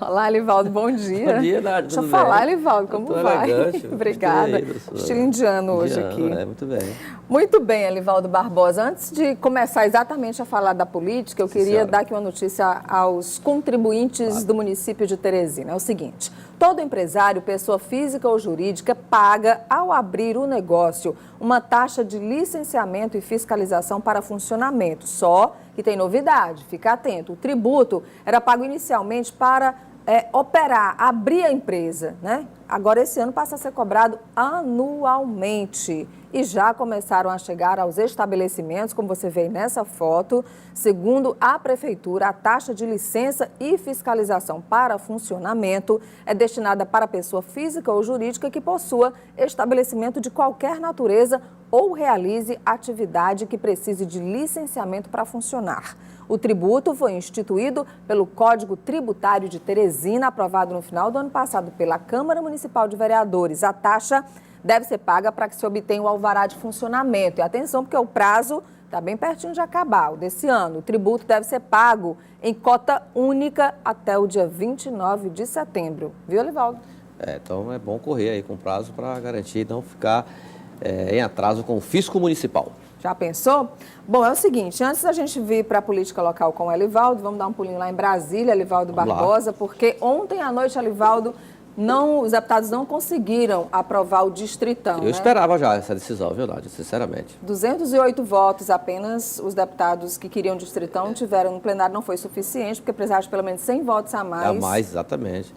Olá, Elivaldo, bom dia. Bom dia, Nádia. Deixa eu falar, Elivaldo, como vai? Elegante, Obrigada. gostei Estilo indiano hoje aqui. Muito bem. Muito bem, Elivaldo Barbosa. Antes de começar exatamente a falar da política, eu queria dar aqui uma notícia aos contribuintes do município de Teresina. É o seguinte: todo empresário, pessoa física ou jurídica, paga, ao abrir o negócio, uma taxa de licenciamento e fiscalização para funcionamento. Só que tem novidade, fica atento. O tributo era pago inicialmente para operar, abrir a empresa, né? Agora, esse ano passa a ser cobrado anualmente. E já começaram a chegar aos estabelecimentos, como você vê nessa foto. Segundo a Prefeitura, a taxa de licença e fiscalização para funcionamento é destinada para pessoa física ou jurídica que possua estabelecimento de qualquer natureza ou realize atividade que precise de licenciamento para funcionar. O tributo foi instituído pelo Código Tributário de Teresina, aprovado no final do ano passado pela Câmara Municipal de Vereadores. A taxa deve ser paga para que se obtenha o alvará de funcionamento. E atenção, porque o prazo está bem pertinho de acabar, o desse ano. O tributo deve ser pago em cota única até o dia 29 de setembro. Viu, Elivaldo? Então é bom correr aí com prazo para garantir não ficar em atraso com o fisco municipal. Já pensou? Bom, é o seguinte, antes da gente vir para a política local com o Elivaldo, vamos dar um pulinho lá em Brasília, Elivaldo Barbosa, porque ontem à noite, Elivaldo, os deputados não conseguiram aprovar o distritão. Eu esperava já essa decisão, viu, Nádia, sinceramente. 208 votos apenas os deputados que queriam distritão tiveram no plenário, não foi suficiente, porque precisava de pelo menos 100 votos a mais. A mais, exatamente.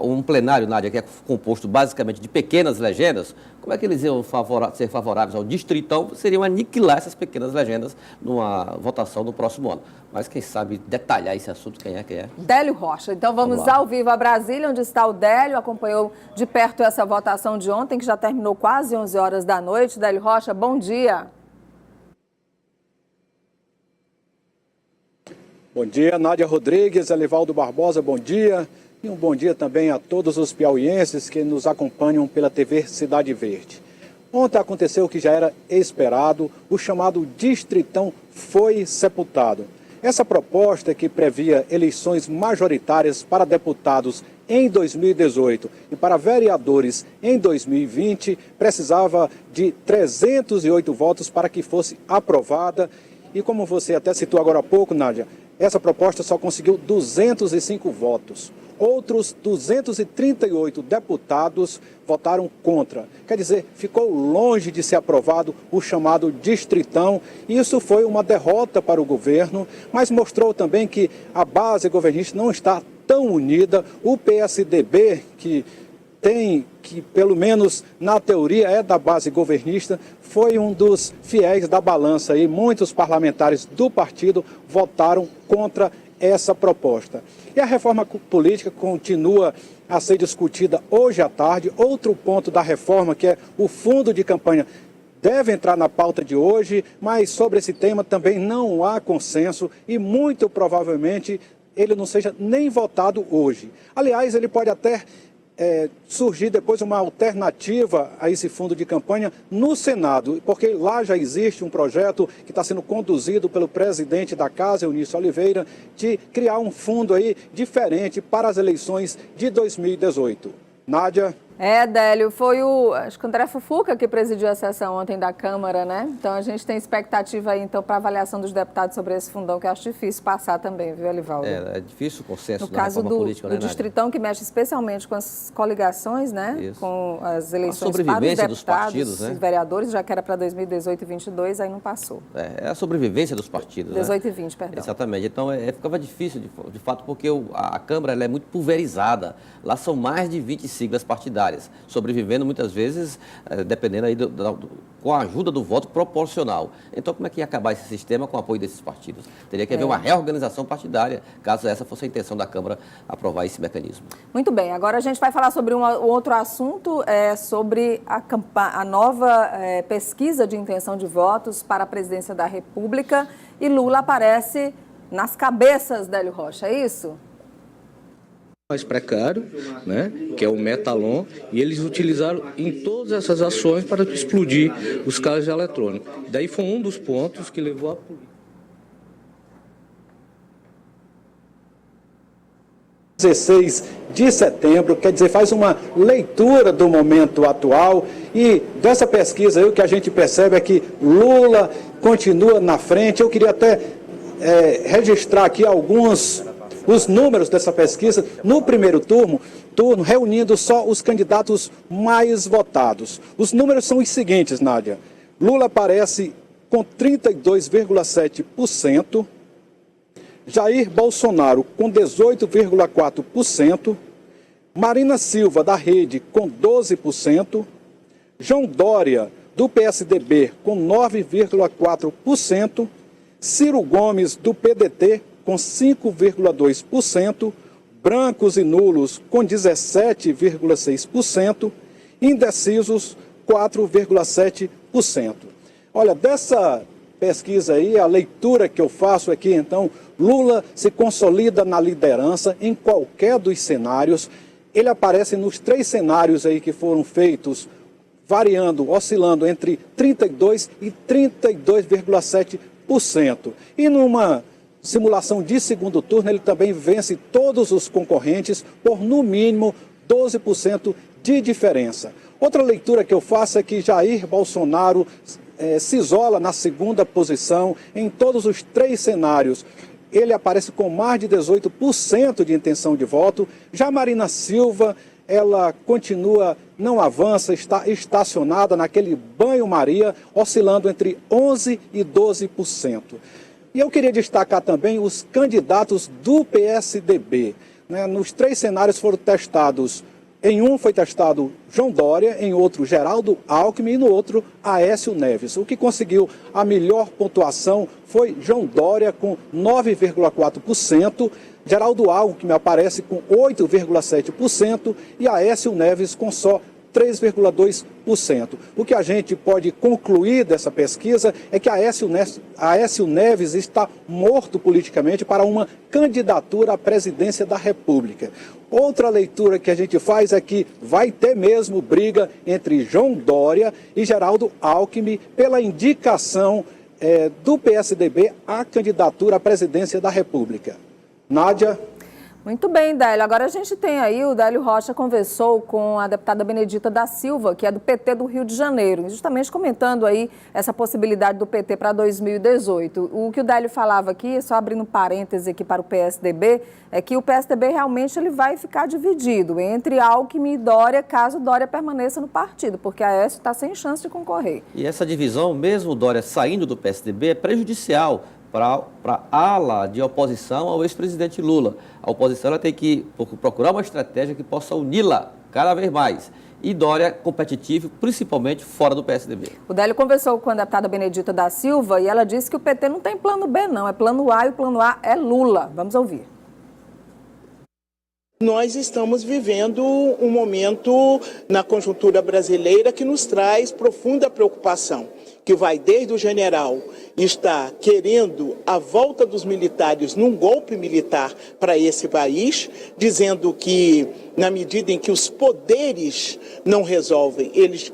Um plenário, Nádia, que é composto basicamente de pequenas legendas, como é que eles iam ser favoráveis ao distritão? Seriam aniquilar essas pequenas legendas numa votação no próximo ano. Mas quem sabe detalhar esse assunto, quem é? Délio Rocha. Então vamos ao vivo a Brasília, onde está o Délio, acompanhou de perto essa votação de ontem, que já terminou quase 11 horas da noite. Délio Rocha, bom dia. Bom dia, Nádia Rodrigues, Elivaldo Barbosa, bom dia. E um bom dia também a todos os piauienses que nos acompanham pela TV Cidade Verde. Ontem aconteceu o que já era esperado, o chamado Distritão foi sepultado. Essa proposta que previa eleições majoritárias para deputados em 2018 e para vereadores em 2020 precisava de 308 votos para que fosse aprovada. E como você até citou agora há pouco, Nádia, essa proposta só conseguiu 205 votos. Outros 238 deputados votaram contra. Quer dizer, ficou longe de ser aprovado o chamado distritão. Isso foi uma derrota para o governo, mas mostrou também que a base governista não está tão unida. O PSDB, que pelo menos na teoria é da base governista, foi um dos fiéis da balança e muitos parlamentares do partido votaram contra essa proposta. E a reforma política continua a ser discutida hoje à tarde. Outro ponto da reforma, que é o fundo de campanha, deve entrar na pauta de hoje, mas sobre esse tema também não há consenso e muito provavelmente ele não seja nem votado hoje. Aliás, ele pode até surgir depois uma alternativa a esse fundo de campanha no Senado, porque lá já existe um projeto que está sendo conduzido pelo presidente da Casa, Eunício Oliveira, de criar um fundo aí diferente para as eleições de 2018. Nádia? Délio, acho que o André Fufuca que presidiu a sessão ontem da Câmara, né? Então a gente tem expectativa aí, então, para avaliação dos deputados sobre esse fundão, que eu acho difícil passar também, viu, Elivaldo? É difícil o consenso na reforma política, né, Nádia? No caso do distritão, que mexe especialmente com as coligações, né? Isso. Com as eleições para os deputados, dos partidos, né? Os vereadores, já que era para 2018 e 2022, aí não passou. É a sobrevivência dos partidos, 18 né? e 20, perdão. Exatamente. Então ficava difícil, de fato, porque a Câmara ela é muito pulverizada. Lá são mais de 20 siglas partidárias, sobrevivendo muitas vezes, dependendo aí com a ajuda do voto proporcional. Então, como é que ia acabar esse sistema com o apoio desses partidos? Teria que haver uma reorganização partidária, caso essa fosse a intenção da Câmara aprovar esse mecanismo. Muito bem, agora a gente vai falar sobre um outro assunto, sobre a nova pesquisa de intenção de votos para a presidência da República, e Lula aparece nas cabeças, Délio Rocha, é isso? Mais precário, né, que é o Metalon, e eles utilizaram em todas essas ações para explodir os casos eletrônicos. Daí foi um dos pontos que levou a polícia. 16 de setembro, quer dizer, faz uma leitura do momento atual e dessa pesquisa aí o que a gente percebe é que Lula continua na frente. Eu queria até registrar aqui os números dessa pesquisa no primeiro turno, reunindo só os candidatos mais votados. Os números são os seguintes, Nádia. Lula aparece com 32,7%, Jair Bolsonaro com 18,4%, Marina Silva da Rede com 12%, João Dória do PSDB com 9,4%, Ciro Gomes do PDT com 5,2%, brancos e nulos com 17,6%, indecisos 4,7%. Olha, dessa pesquisa aí, a leitura que eu faço aqui, então, Lula se consolida na liderança em qualquer dos cenários. Ele aparece nos 3 cenários aí que foram feitos, variando, oscilando entre 32% e 32,7%. E numa simulação de segundo turno, ele também vence todos os concorrentes por, no mínimo, 12% de diferença. Outra leitura que eu faço é que Jair Bolsonaro se isola na segunda posição em todos os 3 cenários. Ele aparece com mais de 18% de intenção de voto. Já Marina Silva, ela continua, não avança, está estacionada naquele banho-maria, oscilando entre 11% e 12%. E eu queria destacar também os candidatos do PSDB. Nos 3 cenários foram testados. Em um foi testado João Dória, em outro Geraldo Alckmin e no outro Aécio Neves. O que conseguiu a melhor pontuação foi João Dória com 9,4%, Geraldo Alckmin aparece com 8,7% e Aécio Neves com só 3,2%. O que a gente pode concluir dessa pesquisa é que Aécio Neves está morto politicamente para uma candidatura à presidência da República. Outra leitura que a gente faz é que vai ter mesmo briga entre João Dória e Geraldo Alckmin pela indicação do PSDB à candidatura à presidência da República. Nádia? Muito bem, Délio. Agora a gente tem aí, o Délio Rocha conversou com a deputada Benedita da Silva, que é do PT do Rio de Janeiro, justamente comentando aí essa possibilidade do PT para 2018. O que o Délio falava aqui, só abrindo um parêntese aqui para o PSDB, é que o PSDB realmente ele vai ficar dividido entre Alckmin e Dória, caso Dória permaneça no partido, porque a Aécio está sem chance de concorrer. E essa divisão, mesmo o Dória saindo do PSDB, é prejudicial para a ala de oposição ao ex-presidente Lula. A oposição ela tem que procurar uma estratégia que possa uni-la cada vez mais. E Dória competitivo, principalmente fora do PSDB. O Délio conversou com a deputada Benedita da Silva e ela disse que o PT não tem plano B não, é plano A e o plano A é Lula. Vamos ouvir. Nós estamos vivendo um momento na conjuntura brasileira que nos traz profunda preocupação, que vai desde o general estar querendo a volta dos militares num golpe militar para esse país, dizendo que na medida em que os poderes não resolvem, eles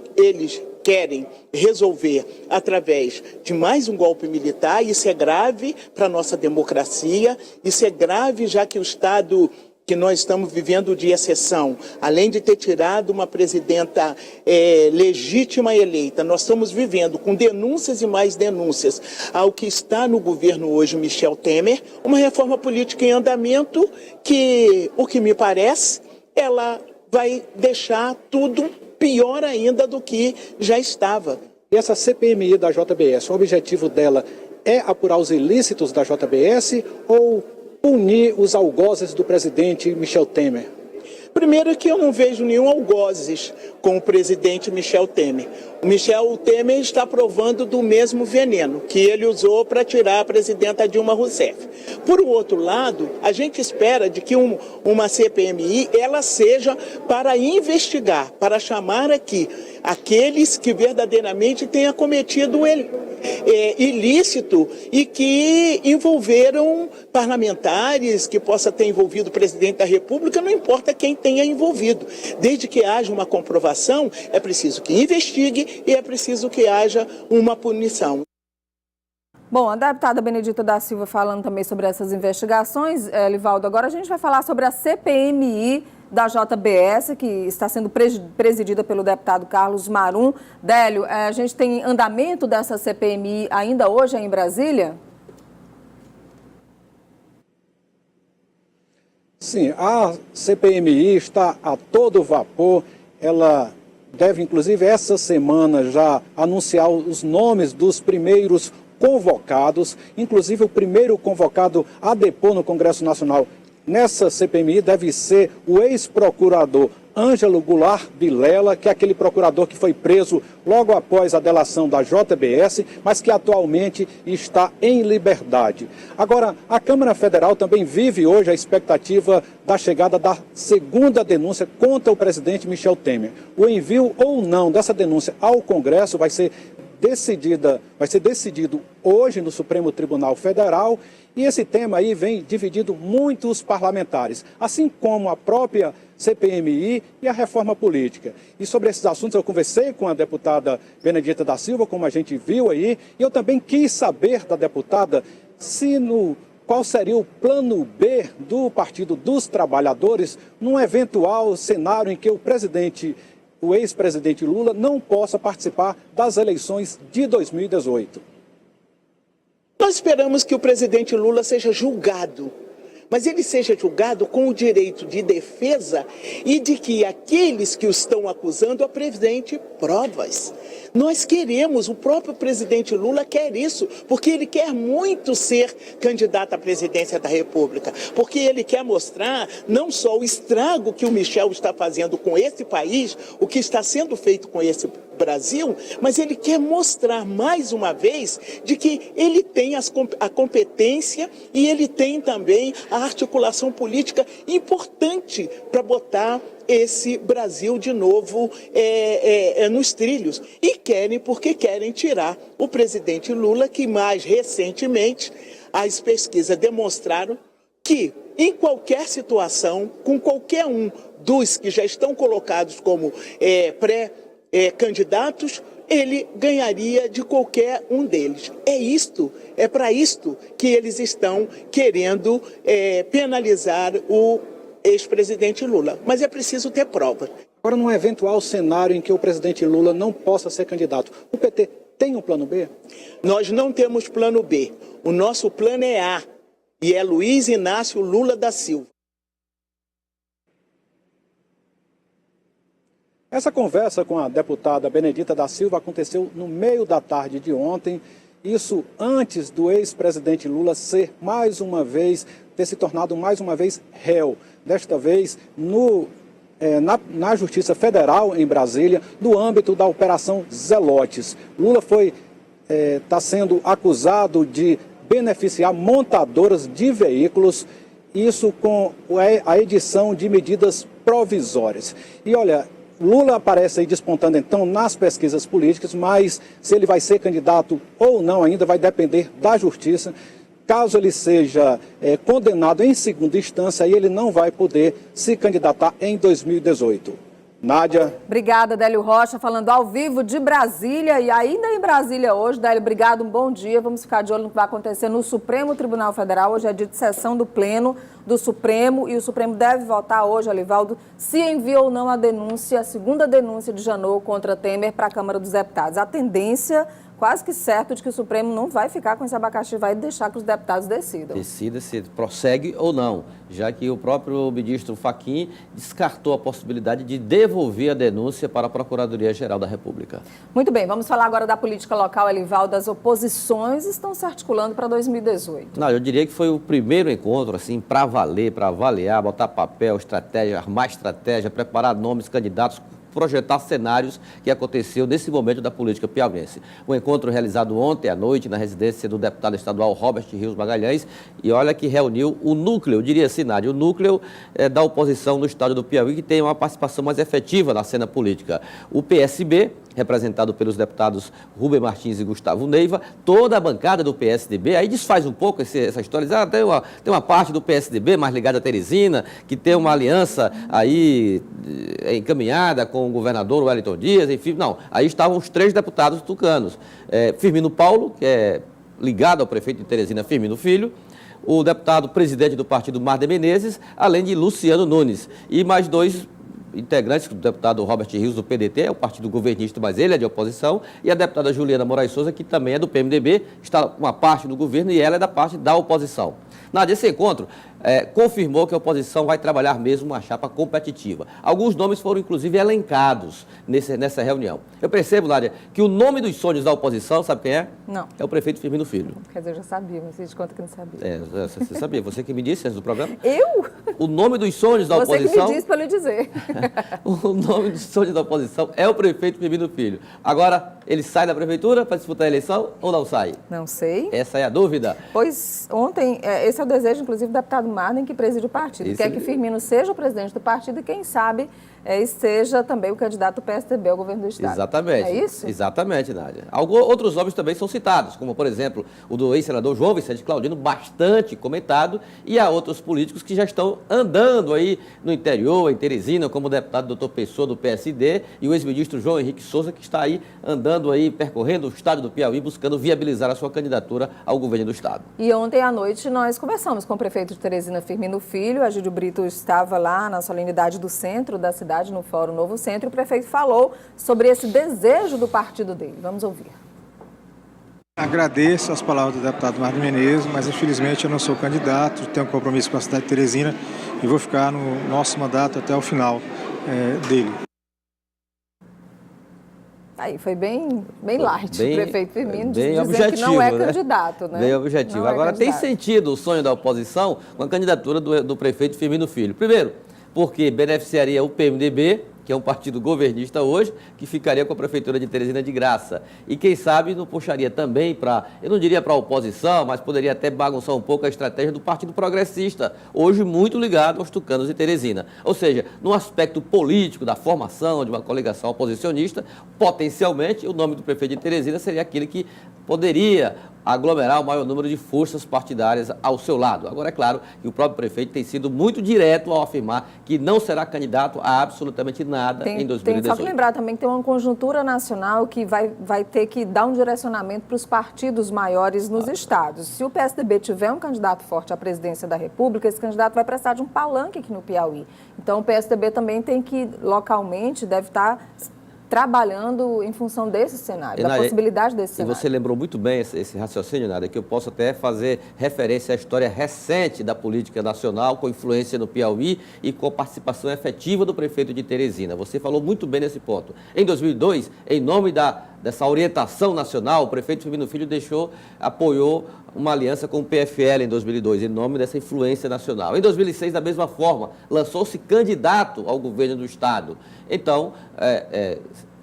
querem resolver através de mais um golpe militar. Isso é grave para a nossa democracia, isso é grave já que o Estado que nós estamos vivendo de exceção, além de ter tirado uma presidenta legítima e eleita, nós estamos vivendo com denúncias e mais denúncias ao que está no governo hoje, Michel Temer, uma reforma política em andamento que, o que me parece, ela vai deixar tudo pior ainda do que já estava. E essa CPMI da JBS, o objetivo dela é apurar os ilícitos da JBS ou punir os algozes do presidente Michel Temer? Primeiro que eu não vejo nenhum algozes com o presidente Michel Temer. O Michel Temer está provando do mesmo veneno que ele usou para tirar a presidenta Dilma Rousseff. Por outro lado, a gente espera de que uma CPMI ela seja para investigar, para chamar aqui aqueles que verdadeiramente tenham cometido ilícito e que envolveram parlamentares, que possa ter envolvido o presidente da República, não importa quem tenha envolvido. Desde que haja uma comprovação, é preciso que investigue e é preciso que haja uma punição. Bom, a deputada Benedita da Silva falando também sobre essas investigações, Livaldo, agora a gente vai falar sobre a CPMI da JBS, que está sendo presidida pelo deputado Carlos Marum. Délio, a gente tem andamento dessa CPMI ainda hoje em Brasília? Sim, a CPMI está a todo vapor. Ela deve, inclusive, essa semana já anunciar os nomes dos primeiros convocados, inclusive o primeiro convocado a depor no Congresso Nacional nessa CPMI deve ser o ex-procurador Ângelo Goulart Vilela, que é aquele procurador que foi preso logo após a delação da JBS, mas que atualmente está em liberdade. Agora, a Câmara Federal também vive hoje a expectativa da chegada da segunda denúncia contra o presidente Michel Temer. O envio ou não dessa denúncia ao Congresso vai ser decidido hoje no Supremo Tribunal Federal, e esse tema aí vem dividindo muitos parlamentares, assim como a própria CPMI e a reforma política. E sobre esses assuntos eu conversei com a deputada Benedita da Silva, como a gente viu aí, e eu também quis saber da deputada qual seria o plano B do Partido dos Trabalhadores num eventual cenário em que o ex-presidente Lula não possa participar das eleições de 2018. Nós esperamos que o presidente Lula seja julgado, mas ele seja julgado com o direito de defesa e de que aqueles que o estão acusando apresentem provas. Nós queremos, o próprio presidente Lula quer isso, porque ele quer muito ser candidato à presidência da República, porque ele quer mostrar não só o estrago que o Michel está fazendo com esse país, o que está sendo feito com esse Brasil, mas ele quer mostrar mais uma vez de que ele tem a competência e ele tem também a articulação política importante para botar esse Brasil de novo nos trilhos. E porque querem tirar o presidente Lula, que mais recentemente as pesquisas demonstraram que em qualquer situação, com qualquer um dos que já estão colocados como pré-candidatos, ele ganharia de qualquer um deles. É para isto que eles estão querendo penalizar o ex-presidente Lula. Mas é preciso ter provas. Agora, num eventual cenário em que o presidente Lula não possa ser candidato, o PT tem um plano B? Nós não temos plano B. O nosso plano é A, e é Luiz Inácio Lula da Silva. Essa conversa com a deputada Benedita da Silva aconteceu no meio da tarde de ontem, isso antes do ex-presidente Lula ter se tornado mais uma vez réu, desta vez na Justiça Federal em Brasília, no âmbito da Operação Zelotes. Lula está sendo acusado de beneficiar montadoras de veículos, isso com a edição de medidas provisórias. E olha, Lula aparece aí despontando então nas pesquisas políticas, mas se ele vai ser candidato ou não ainda vai depender da Justiça. Caso ele seja condenado em segunda instância, aí ele não vai poder se candidatar em 2018. Nádia. Obrigada, Délio Rocha, falando ao vivo de Brasília. E ainda em Brasília hoje, Délio, obrigado, um bom dia. Vamos ficar de olho no que vai acontecer no Supremo Tribunal Federal. Hoje é dia de sessão do Pleno do Supremo e o Supremo deve votar hoje, Alivaldo, se envia ou não a segunda denúncia de Janot contra Temer para a Câmara dos Deputados. A tendência quase que certo de que o Supremo não vai ficar com esse abacaxi, vai deixar que os deputados decidam. Decida se prossegue ou não, já que o próprio ministro Fachin descartou a possibilidade de devolver a denúncia para a Procuradoria-Geral da República. Muito bem, vamos falar agora da política local, Alivaldo. As oposições estão se articulando para 2018. Não, eu diria que foi o primeiro encontro, assim, para valer, para avaliar, botar papel, estratégia, armar estratégia, preparar nomes, candidatos, projetar cenários que aconteceu nesse momento da política piauiense. O encontro realizado ontem à noite na residência do deputado estadual Robert Rios Magalhães, e olha que reuniu o núcleo, eu diria assim, Nádia, o núcleo da oposição no estado do Piauí, que tem uma participação mais efetiva na cena política. O PSB, representado pelos deputados Rubem Martins e Gustavo Neiva, toda a bancada do PSDB, aí desfaz um pouco essa história, tem uma parte do PSDB mais ligada a Teresina, que tem uma aliança aí encaminhada com o governador Wellington Dias, enfim, não, aí estavam os 3 deputados tucanos, Firmino Paulo, que é ligado ao prefeito de Teresina, Firmino Filho, o deputado presidente do partido, Mar de Menezes, além de Luciano Nunes. E mais 2 integrantes, o deputado Robert Rios, do PDT, é o partido governista, mas ele é de oposição, e a deputada Juliana Moraes Souza, que também é do PMDB, está uma parte do governo e ela é da parte da oposição. Nádia, esse encontro confirmou que a oposição vai trabalhar mesmo uma chapa competitiva. Alguns nomes foram, inclusive, elencados nessa reunião. Eu percebo, Nádia, que o nome dos sonhos da oposição, sabe quem é? Não. É o prefeito Firmino Filho. Quer dizer, eu já sabia, mas você de conta que não sabia. Você sabia, você que me disse antes do programa. Eu? O nome dos sonhos da Você oposição... que me disse para lhe dizer. O nome dos sonhos da oposição é o prefeito Firmino Filho. Agora, ele sai da prefeitura para disputar a eleição ou não sai? Não sei. Essa é a dúvida. Pois ontem, esse é o desejo, inclusive, do deputado Marden, que preside o partido. Isso Quer que Firmino seja o presidente do partido e, quem sabe, esteja também o candidato do PSDB ao governo do Estado. Exatamente. É isso? Exatamente, Nádia. Outros nomes também são citados, como, por exemplo, o do ex-senador João Vicente Claudino, bastante comentado, e há outros políticos que já estão andando aí no interior, em Teresina, como o deputado Dr. Pessoa, do PSD, e o ex-ministro João Henrique Souza, que está aí andando aí, percorrendo o estado do Piauí, buscando viabilizar a sua candidatura ao governo do Estado. E ontem à noite nós conversamos com o prefeito de Teresina, Firmino Filho. A Gídio Brito estava lá na solenidade do centro da cidade, no Fórum Novo Centro, e o prefeito falou sobre esse desejo do partido dele. Vamos ouvir. Agradeço as palavras do deputado Mar de Menezes, mas infelizmente eu não sou candidato, tenho um compromisso com a cidade de Teresina e vou ficar no nosso mandato até o final dele. Aí foi bem light, o prefeito Firmino bem dizer objetivo, que não é né? candidato, né? Bem objetivo. Não Agora, tem candidato. sentido o sonho da oposição com a candidatura do prefeito Firmino Filho. Primeiro, porque beneficiaria o PMDB, que é um partido governista hoje, que ficaria com a prefeitura de Teresina de graça. E quem sabe não puxaria também para, eu não diria para a oposição, mas poderia até bagunçar um pouco a estratégia do Partido Progressista, hoje muito ligado aos tucanos de Teresina. Ou seja, no aspecto político da formação de uma coligação oposicionista, potencialmente o nome do prefeito de Teresina seria aquele que poderia aglomerar o maior número de forças partidárias ao seu lado. Agora, é claro que o próprio prefeito tem sido muito direto ao afirmar que não será candidato a absolutamente nada em 2018. Tem só que lembrar também que tem uma conjuntura nacional que vai ter que dar um direcionamento para os partidos maiores nos estados. Se o PSDB tiver um candidato forte à presidência da República, esse candidato vai precisar de um palanque aqui no Piauí. Então, o PSDB também tem que, localmente, deve estar trabalhando em função desse cenário, da possibilidade desse cenário. E você lembrou muito bem esse raciocínio, Nádia, que eu posso até fazer referência à história recente da política nacional, com influência no Piauí e com participação efetiva do prefeito de Teresina. Você falou muito bem nesse ponto. Em 2002, em nome dessa orientação nacional, o prefeito Firmino Filho apoiou uma aliança com o PFL em 2002, em nome dessa influência nacional. Em 2006, da mesma forma, lançou-se candidato ao governo do Estado. Então,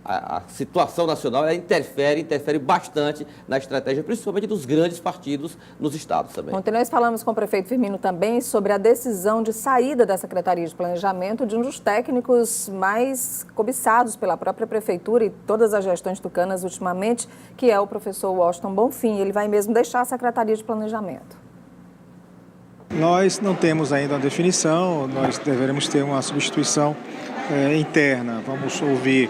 a situação nacional ela interfere bastante na estratégia, principalmente dos grandes partidos nos estados também. Ontem nós falamos com o prefeito Firmino também sobre a decisão de saída da Secretaria de Planejamento de um dos técnicos mais cobiçados pela própria prefeitura e todas as gestões tucanas ultimamente, que é o professor Washington Bonfim. Ele vai mesmo deixar a Secretaria de Planejamento. Nós não temos ainda uma definição, nós deveremos ter uma substituição interna. Vamos ouvir,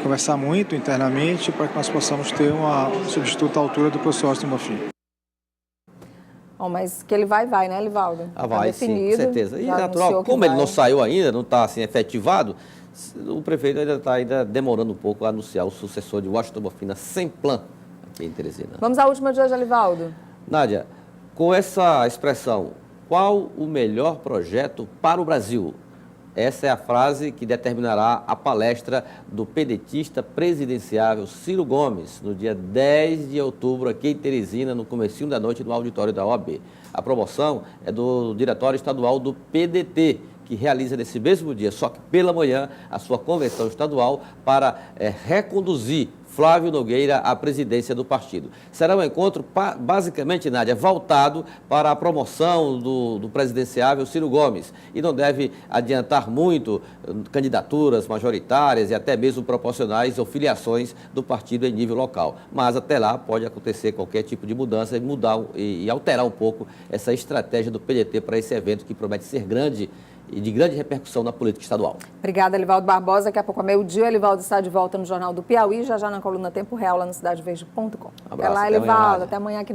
conversar muito internamente para que nós possamos ter uma substituta à altura do professor Washington Bonfim. Bom, mas que ele vai, né, Livaldo? Vai, sim, com certeza. E natural, como ele não saiu ainda, não está assim efetivado, o prefeito ainda está demorando um pouco a anunciar o sucessor de Washington Bonfim na Semplan, aqui em Teresina. Vamos à última de hoje, Livaldo. Nádia, com essa expressão, qual o melhor projeto para o Brasil? Essa é a frase que determinará a palestra do pedetista presidenciável Ciro Gomes, no dia 10 de outubro, aqui em Teresina, no comecinho da noite, no auditório da OAB. A promoção é do Diretório Estadual do PDT, que realiza nesse mesmo dia, só que pela manhã, a sua convenção estadual para reconduzir Flávio Nogueira à presidência do partido. Será um encontro, basicamente, Nádia, voltado para a promoção do presidenciável Ciro Gomes. E não deve adiantar muito candidaturas majoritárias e até mesmo proporcionais ou filiações do partido em nível local. Mas até lá pode acontecer qualquer tipo de mudança e alterar um pouco essa estratégia do PDT para esse evento que promete ser grande e de grande repercussão na política estadual. Obrigada, Elivaldo Barbosa. Daqui a pouco, ao meio-dia, o Elivaldo está de volta no Jornal do Piauí, já na coluna Tempo Real, lá no cidadeverde.com. Abraço, Até lá, até amanhã, Elivaldo. Nádia. Até amanhã aqui.